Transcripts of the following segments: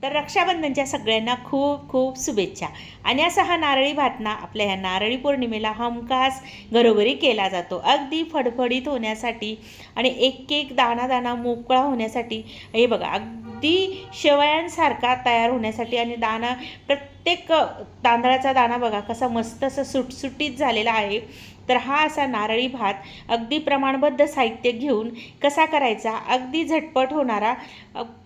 तर रक्षाबंधनच्या सगळ्यांना खूप खूप शुभेच्छा। आणि असा हा नारळी भात ना आपल्या ह्या नारळी पौर्णिमेला हमखास घरोघरी केला जातो, अगदी फडफडीत होण्यासाठी आणि एक एक दाणा दाणा मोकळा होण्यासाठी। हे बघा अगदी शेवयांसारखा तयार होण्यासाठी आणि दाणा प्रत्येक तांदळाचा दाणा बघा कसा मस्त असं सुटसुटीत झालेला आहे। तर हा असा नारळी भात अगदी प्रमाणबद्ध साहित्य घेऊन कसा करायचा, अगदी झटपट होणारा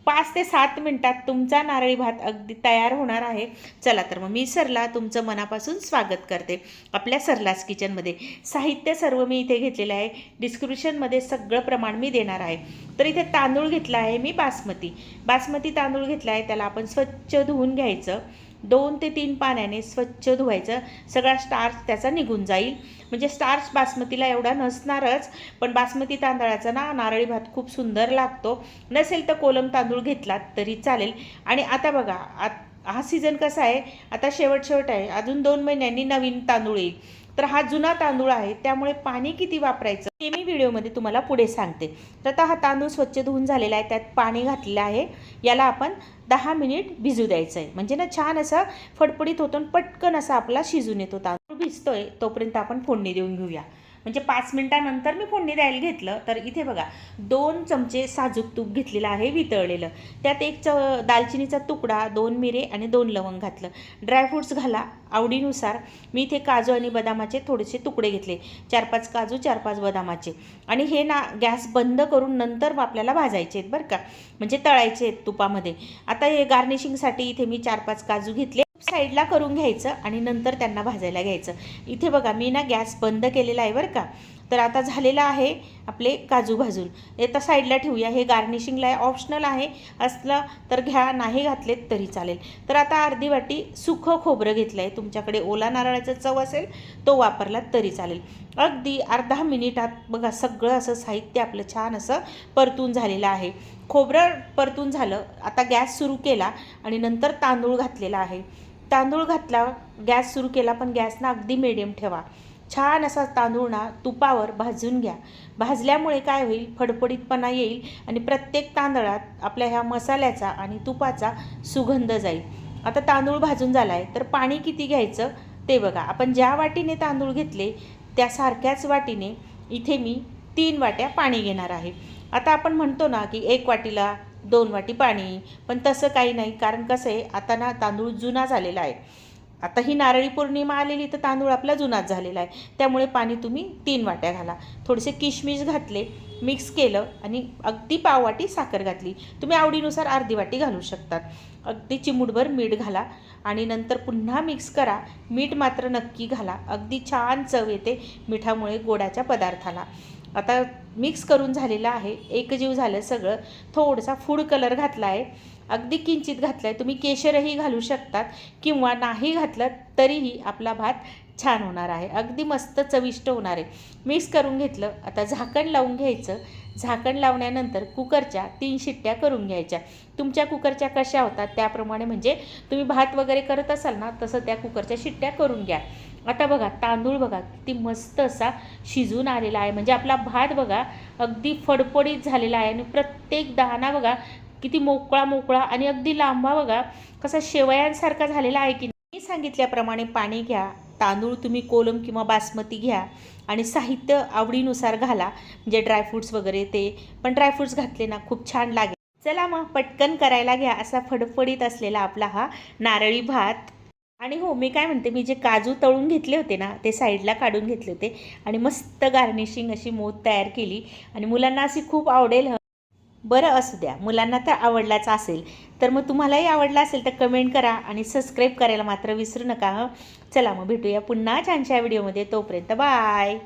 5 ते 7 मिनिटात तुमचा नारळी भात अगदी तयार होणार आहे। चला तर मग मी सरला तुमचं मनापासून स्वागत करते आपल्या सरलास किचनमध्ये। साहित्य सर्व मी इथे घेतलेलं आहे, डिस्क्रिप्शनमध्ये सगळं प्रमाण मी देणार आहे। तर इथे तांदूळ घेतला आहे मी बासमती तांदूळ घेतला आहे, त्याला आपण स्वच्छ धुवून घ्यायचं। 2 ते 3 पाण्याने स्वच्छ धुवायचं, सगळा स्टार्च त्याचा निघून जाईल। म्हणजे स्टार्च बासमतीला एवढा नसणारच, पण बासमती तांदळाचा ना नारळी भात खूप सुंदर लागतो। नसेल तर कोलम तांदूळ घेतलात तरी चालेल। आणि आता बघा हा सीझन कसा आहे, आता शेवट आहे, अजून 2 महिन्यांनी नवीन तांदूळ येईल। तर हा जुना तांदूळ आहे, त्यामुळे पाणी किती वापरायचं हे मी व्हिडिओमध्ये तुम्हाला पुढे सांगते। तर आता हा तांदूळ स्वच्छ धुवून झालेला आहे, त्यात पाणी घातलेलं आहे। याला आपण 10 मिनिट भिजू द्यायचं आहे, म्हणजे ना छान असं फडफडीत होतो, पटकन असा आपला शिजून येतो। तांदूळ भिजतोय तोपर्यंत आपण फोडणी देऊन घेऊया। म्हणजे 5 मिनिटांनंतर मी फोडणी द्यायला घेतलं। तर इथे बघा 2 चमचे साजूक तूप घेतलेलं आहे वितळलेलं, त्यात एक दालचिनीचा तुकडा, 2 मिरे आणि 2 लवंग घातलं। ड्रायफ्रूट्स घाला आवडीनुसार। मी इथे काजू आणि बदामाचे थोडेसे तुकडे घेतले, 4-5 काजू 4-5 बदामाचे। आणि हे ना गॅस बंद करून नंतर आपल्याला भाजायचे आहेत बरं का, म्हणजे तळायचे आहेत तुपामध्ये। आता हे गार्निशिंगसाठी इथे मी 4-5 काजू घेतले, साईडला करून घ्यायचं आणि नंतर त्यांना भाजायला घ्यायचं। इथे बघा मी ना गॅस बंद केलेला आहे बरं का। तर आता झालेलं आहे आपले काजू भाजून, आता साईडला ठेवूया। हे गार्निशिंगला आहे, ऑप्शनल आहे, असलं तर घ्या, नाही घातलेत तरी चालेल। तर आता अर्धी वाटी सुकं खोबरं घेतलं आहे, तुमच्याकडे ओला नारळाचा चव असेल तो वापरला तरी चालेल। अगदी अर्धा मिनिटात बघा सगळं असं साहित्य आपलं छान असं परतून झालेलं आहे। खोबरं परतून झालं, आता गॅस सुरू केला आणि नंतर तांदूळ घातलेला आहे। तांदूळ घातला, गॅस सुरू केला, पण गॅस ना अगदी मिडियम ठेवा। छान असा तांदूळ ना तुपावर भाजून घ्या, भाजल्यामुळे काय होईल, फडफडीतपणा येईल आणि प्रत्येक तांदळात आपल्या ह्या मसाल्याचा आणि तुपाचा सुगंध जाईल। आता तांदूळ भाजून झाला आहे, तर पाणी किती घ्यायचं ते बघा। आपण ज्या वाटीने तांदूळ घेतले त्या सारख्याच वाटीने इथे मी 3 वाट्या पाणी घेणार आहे। आता आपण म्हणतो ना की 1 वाटीला 2 वाटी पाणी, पण तसं काही नाही, कारण कसं आहे आता ना तांदूळ जुना झालेला आहे। आता ही नारळी पौर्णिमा आलेली तर तांदूळ आपला जुनाच झालेला आहे, त्यामुळे पाणी तुम्ही 3 वाट्या घाला। थोडेसे किशमिश घातले, मिक्स केलं आणि अगदी पाव वाटी साखर घातली, तुम्ही आवडीनुसार अर्धी वाटी घालू शकतात। अगदी चिमूटभर मीठ घाला आणि नंतर पुन्हा मिक्स करा। मीठ मात्र नक्की घाला, अगदी छान चव येते मिठामुळे गोडाच्या पदार्थाला। आता मिक्स करून झालेलं आहे, एकजीव झालं सगळं। थोडासा फूड कलर घातला आहे, अगदी किंचित घातला आहे, तुम्ही केशरही घालू शकतात किंवा नाही घातलं तरीही आपला भात छान होणार आहे, अगदी मस्त चविष्ट होणार आहे। मिक्स करून घेतलं, आता झाकण लावून घ्यायचं। झाकण लावल्यानंतर कुकरच्या 3 शिट्ट्या करून घ्यायच्या। तुमच्या कुकरच्या कशा होतात त्याप्रमाणे, म्हणजे तुम्ही भात वगैरे करत असाल ना तसं त्या कुकरच्या शिट्ट्या करून घ्या। आता बघा तांदूळ बघा किती मस्त असा शिजून आलेला आहे, म्हणजे आपला भात बघा अगदी फडफडीत झालेला आहे आणि प्रत्येक दाणा बघा किती मोकळा आणि अगदी लांबा बघा कसा शेवयांसारखा झालेला आहे की मी सांगितल्याप्रमाणे पाणी घ्या। तांदूळ तुम्ही कोलम किंवा बासमती घ्या आणि साहित्य आवडीनुसार घाला, म्हणजे ड्रायफ्रूट्स वगैरे ते, पण ड्रायफ्रूट्स घातले ना खूप छान लागेल। चला मग पटकन करायला घ्या असा फडफडीत असलेला आपला हा नारळी भात। आणि हो मी काय म्हणते, मी जे काजू तळून घेतले होते ना ते साईडला काढून घेतले होते आणि मस्त गार्निशिंग अशी मोद तयार केली आणि मुलांना अशी खूप आवडेल। बरं असू द्या, मुलांना तर आवडलाच असेल, तर मग तुम्हालाही आवडला असेल तर कमेंट करा आणि सबस्क्राईब करायला मात्र विसरू नका हं। चला मग भेटूया पुन्हा छानशा व्हिडिओमध्ये, तोपर्यंत बाय।